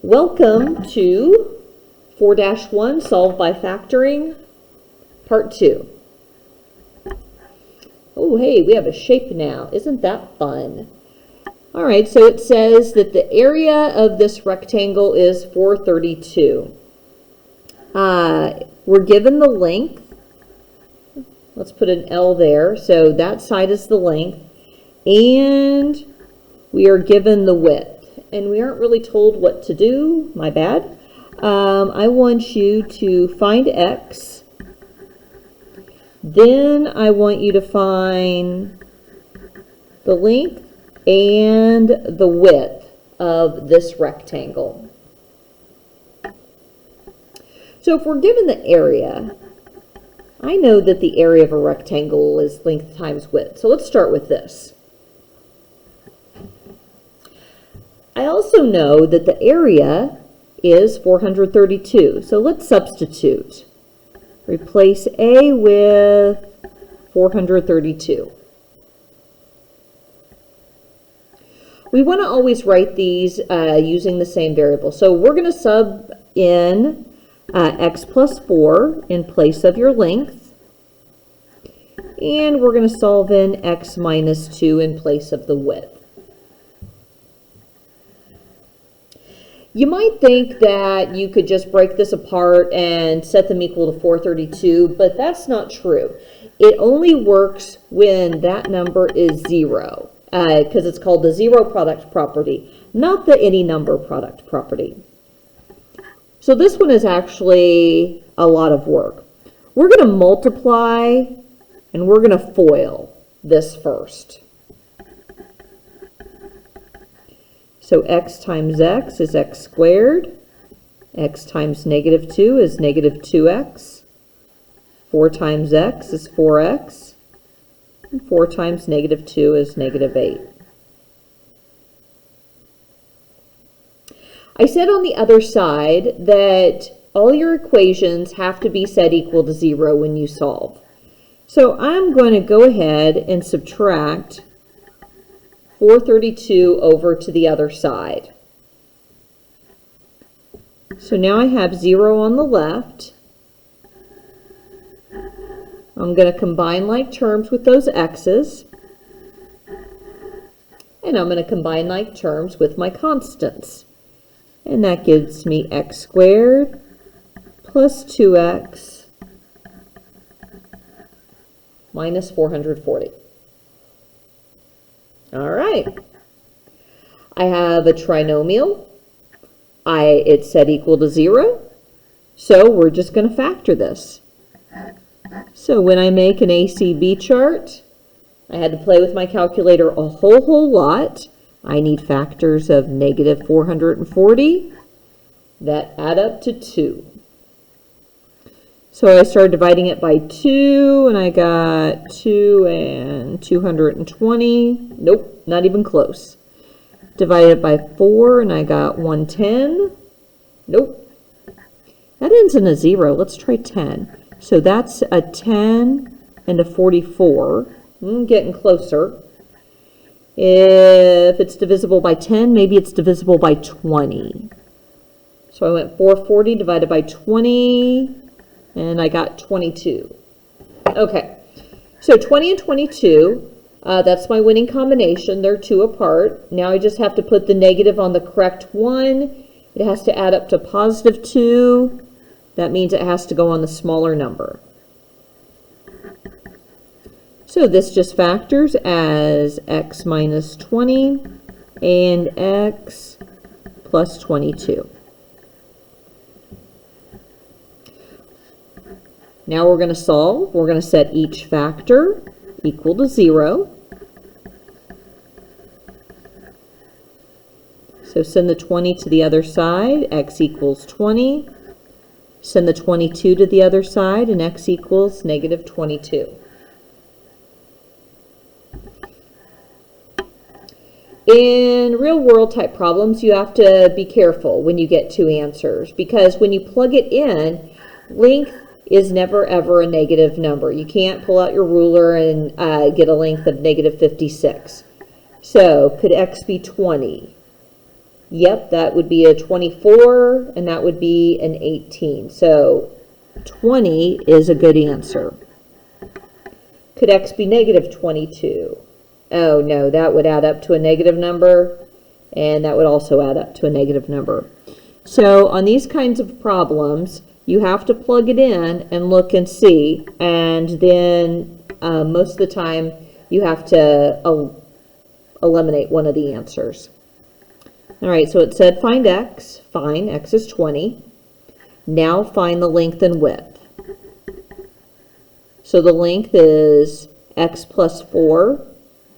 Welcome to 4-1 Solve by Factoring, Part 2. Oh, hey, we have a shape now. Isn't that fun? All right, so it says that the area of this rectangle is 432. We're given the length. Let's put an L there. So that side is the length. And we are given the width. And we aren't really told what to do. My bad. I want you to find X. Then I want you to find the length and the width of this rectangle. So if we're given the area, I know that the area of a rectangle is length times width. So let's start with this. I also know that the area is 432. So let's substitute. Replace A with 432. We want to always write these using the same variable. So we're going to sub in x plus 4 in place of your length. And we're going to solve in x minus 2 in place of the width. You might think that you could just break this apart and set them equal to 432, but that's not true. It only works when that number is 0, because it's called the zero product property, not the any number product property. So this one is actually a lot of work. We're going to multiply and we're going to FOIL this first. So x times x is x squared. X times negative 2 is negative 2x. 4 times x is 4x. And 4 times negative 2 is negative 8. I said on the other side that all your equations have to be set equal to 0 when you solve. So I'm going to go ahead and subtract 432 over to the other side. So now I have 0 on the left. I'm going to combine like terms with those x's. And I'm going to combine like terms with my constants. And that gives me x squared plus 2x minus 440. All right. I have a trinomial. It's set equal to 0. So we're just going to factor this. So when I make an ACB chart, I had to play with my calculator a whole lot. I need factors of negative 440 that add up to 2. So I started dividing it by 2, and I got 2 and 220. Nope, not even close. Divided it by 4, and I got 110. Nope. That ends in a 0. Let's try 10. So that's a 10 and a 44. Getting closer. If it's divisible by 10, maybe it's divisible by 20. So I went 440 divided by 20. And I got 22. Okay, so 20 and 22, that's my winning combination. They're 2 apart. Now I just have to put the negative on the correct one. It has to add up to positive 2. That means it has to go on the smaller number. So this just factors as x minus 20 and x plus 22. Now we're going to solve. We're going to set each factor equal to 0. So send the 20 to the other side, x equals 20. Send the 22 to the other side, and x equals negative 22. In real-world type problems, you have to be careful when you get 2 answers, because when you plug it in, length is never ever a negative number. You can't pull out your ruler and get a length of negative 56. So could x be 20? Yep, that would be a 24, and that would be an 18. So 20 is a good answer. Could x be negative 22? Oh, no, that would add up to a negative number, and that would also add up to a negative number. So on these kinds of problems, you have to plug it in and look and see, and then most of the time you have to eliminate one of the answers. All right, so it said find x. Fine, x is 20. Now find the length and width. So the length is x plus 4.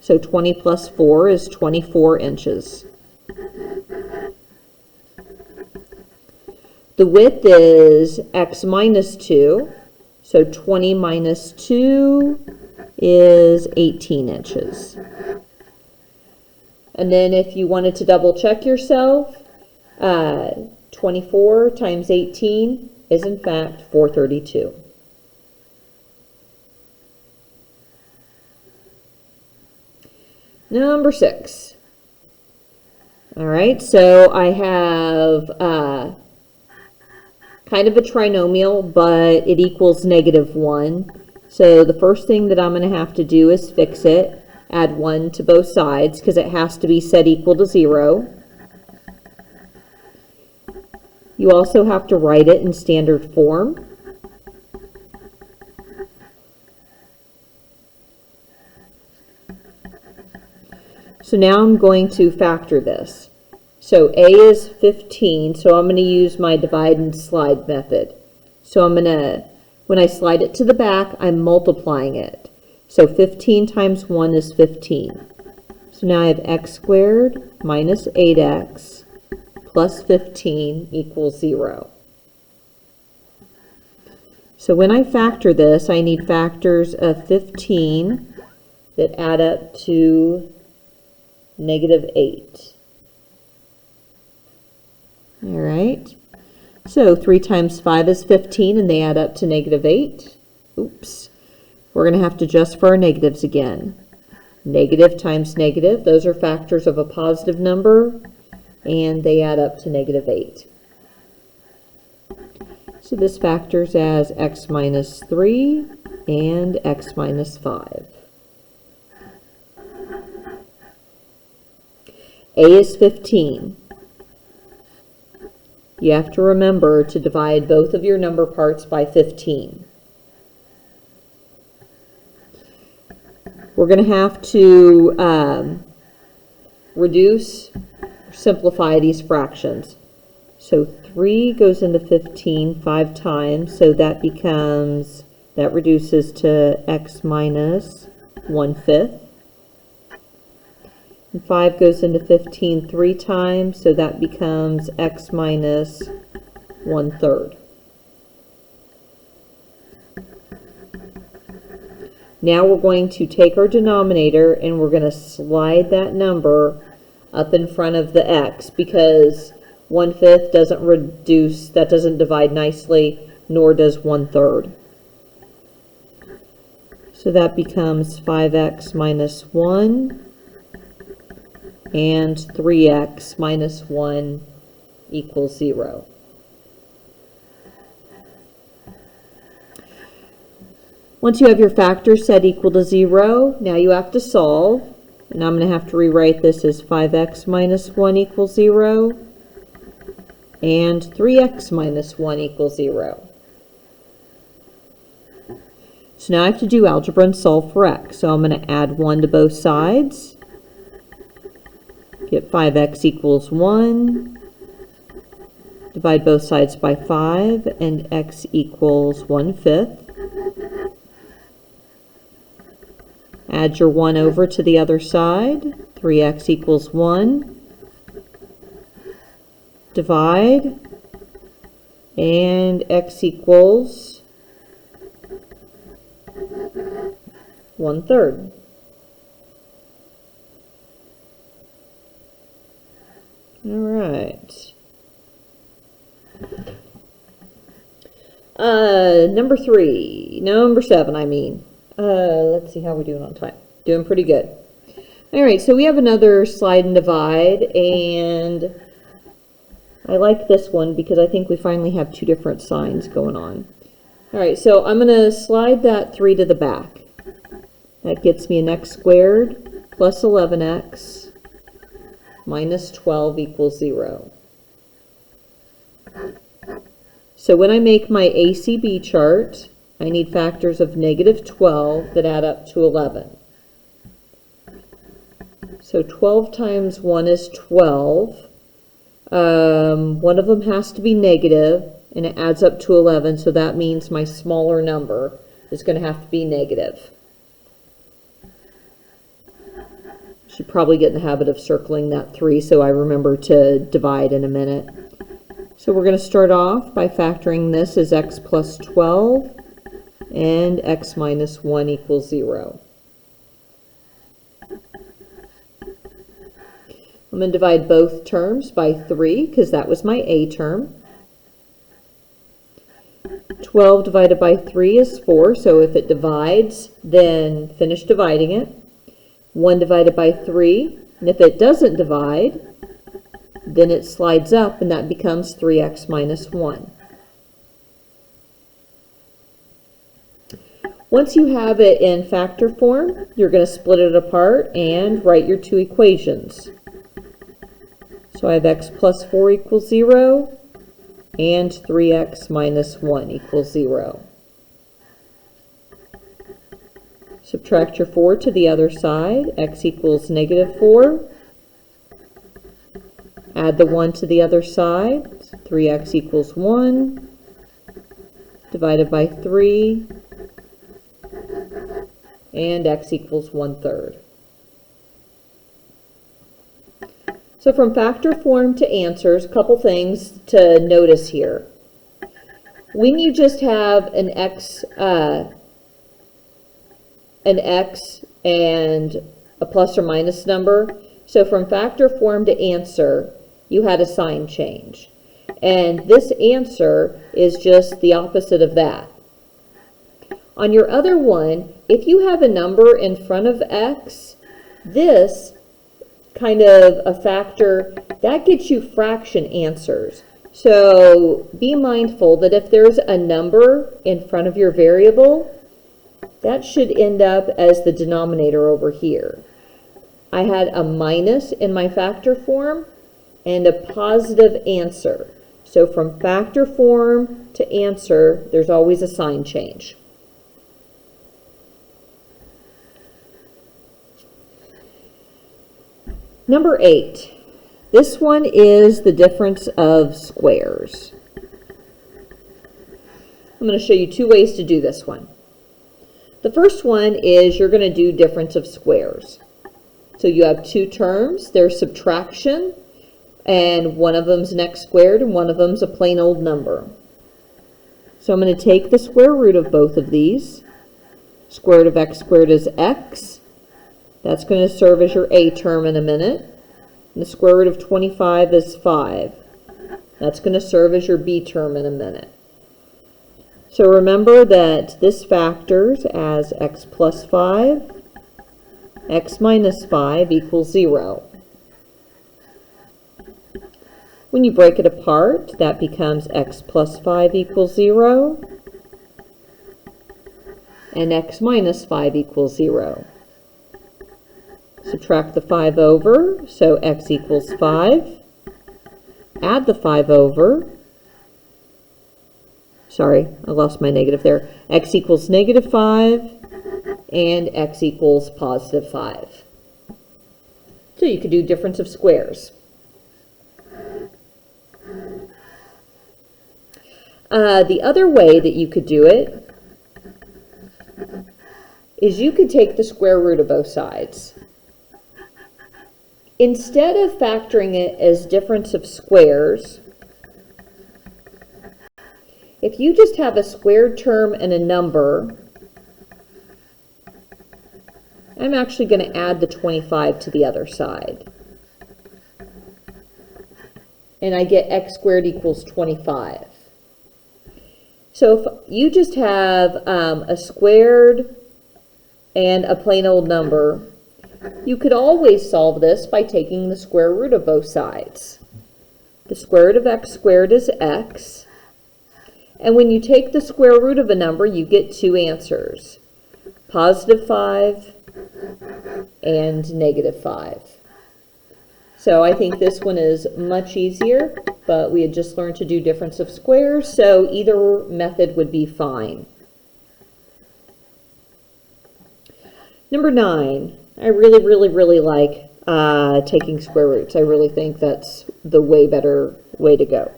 So 20 plus 4 is 24 inches. The width is x minus 2. So 20 minus 2 is 18 inches. And then if you wanted to double check yourself, 24 times 18 is in fact 432. Number 6. All right, so I have kind of a trinomial, but it equals -1. So the first thing that I'm going to have to do is fix it. Add 1 to both sides because it has to be set equal to 0. You also have to write it in standard form. So now I'm going to factor this. So a is 15, so I'm going to use my divide and slide method. So I'm going to, when I slide it to the back, I'm multiplying it. So 15 times 1 is 15. So now I have x squared minus 8x plus 15 equals 0. So when I factor this, I need factors of 15 that add up to -8. All right. So 3 times 5 is 15, and they add up to -8. Oops. We're going to have to adjust for our negatives again. Negative times negative, those are factors of a positive number, and they add up to -8. So this factors as x minus 3 and x minus 5. A is 15. You have to remember to divide both of your number parts by 15. We're going to have to reduce, simplify these fractions. So 3 goes into 15 5 times, so that becomes, that reduces to x minus 1/5. And 5 goes into 15 3 times, so that becomes x minus 1/3. Now we're going to take our denominator and we're going to slide that number up in front of the x, because 1/5 doesn't reduce, that doesn't divide nicely, nor does 1/3. So that becomes 5x minus 1 and 3x minus 1 equals 0. Once you have your factors set equal to 0, now you have to solve. And I'm going to have to rewrite this as 5x minus 1 equals 0 and 3x minus 1 equals 0. So now I have to do algebra and solve for x. So I'm going to add 1 to both sides. Get 5x equals 1. Divide both sides by 5, and x equals 1/5. Add your 1 over to the other side. 3x equals 1. Divide. And x equals 1/3. All right. Number 7, I mean. Let's see how we're doing on time. Doing pretty good. All right, so we have another slide and divide, and I like this one because I think we finally have two different signs going on. All right, so I'm going to slide that 3 to the back. That gets me an x squared plus 11x minus 12 equals 0. So when I make my ACB chart, I need factors of negative 12 that add up to 11. So 12 times 1 is 12. One of them has to be negative, and it adds up to 11, so that means my smaller number is going to have to be negative. Should probably get in the habit of circling that 3 so I remember to divide in a minute. So we're going to start off by factoring this as x plus 12 and x minus 1 equals 0. I'm going to divide both terms by 3 because that was my a term. 12 divided by 3 is 4, so if it divides, then finish dividing it. 1 divided by 3, and if it doesn't divide, then it slides up and that becomes 3x minus 1. Once you have it in factor form, you're going to split it apart and write your two equations. So I have x plus 4 equals 0 and 3x minus 1 equals 0. Subtract your 4 to the other side. X equals negative 4. Add the 1 to the other side. 3x equals 1. Divided by 3. And x equals 1/3. So from factor form to answers, a couple things to notice here. When you just have an x and a plus or minus number, so from factor form to answer, you had a sign change. And this answer is just the opposite of that. On your other one, if you have a number in front of x, this kind of a factor, that gets you fraction answers. So be mindful that if there's a number in front of your variable, that should end up as the denominator over here. I had a minus in my factor form and a positive answer. So from factor form to answer, there's always a sign change. Number 8. This one is the difference of squares. I'm going to show you two ways to do this one. The first one is you're going to do difference of squares. So you have two terms, there's subtraction, and one of them's an x squared and one of them's a plain old number. So I'm going to take the square root of both of these. Square root of x squared is x. That's going to serve as your a term in a minute. And the square root of 25 is 5. That's going to serve as your b term in a minute. So remember that this factors as x plus 5, x minus 5 equals 0. When you break it apart, that becomes x plus 5 equals 0, and x minus 5 equals 0. Subtract the 5 over, so x equals 5. Add the 5 over. Sorry, I lost my negative there. X equals negative 5, and x equals positive 5. So you could do difference of squares. The other way that you could do it is you could take the square root of both sides. Instead of factoring it as difference of squares, if you just have a squared term and a number, I'm actually going to add the 25 to the other side. And I get x squared equals 25. So if you just have a squared and a plain old number, you could always solve this by taking the square root of both sides. The square root of x squared is x. And when you take the square root of a number, you get two answers, positive 5 and negative 5. So I think this one is much easier, but we had just learned to do difference of squares, so either method would be fine. Number 9, I really like taking square roots. I really think that's the way better way to go.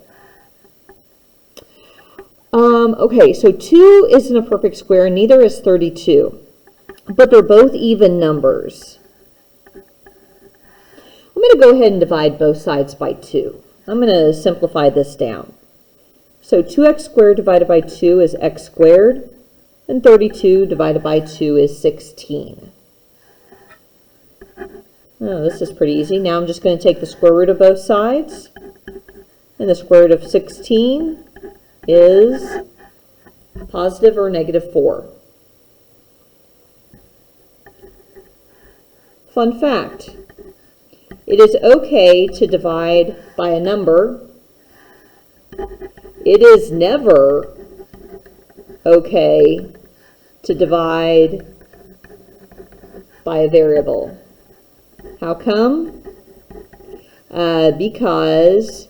Okay, so 2 isn't a perfect square, neither is 32, but they're both even numbers. I'm going to go ahead and divide both sides by 2. I'm going to simplify this down. So 2x squared divided by 2 is x squared, and 32 divided by 2 is 16. Oh, this is pretty easy. Now I'm just going to take the square root of both sides, and the square root of 16 is positive or negative 4. Fun fact, it is okay to divide by a number. It is never okay to divide by a variable. How come? Because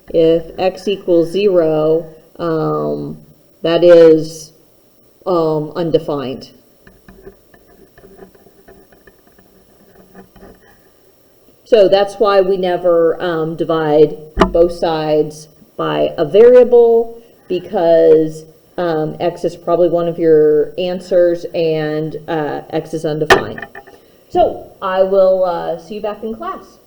if x equals 0, that is undefined. So that's why we never divide both sides by a variable, because x is probably one of your answers and x is undefined. So I will see you back in class.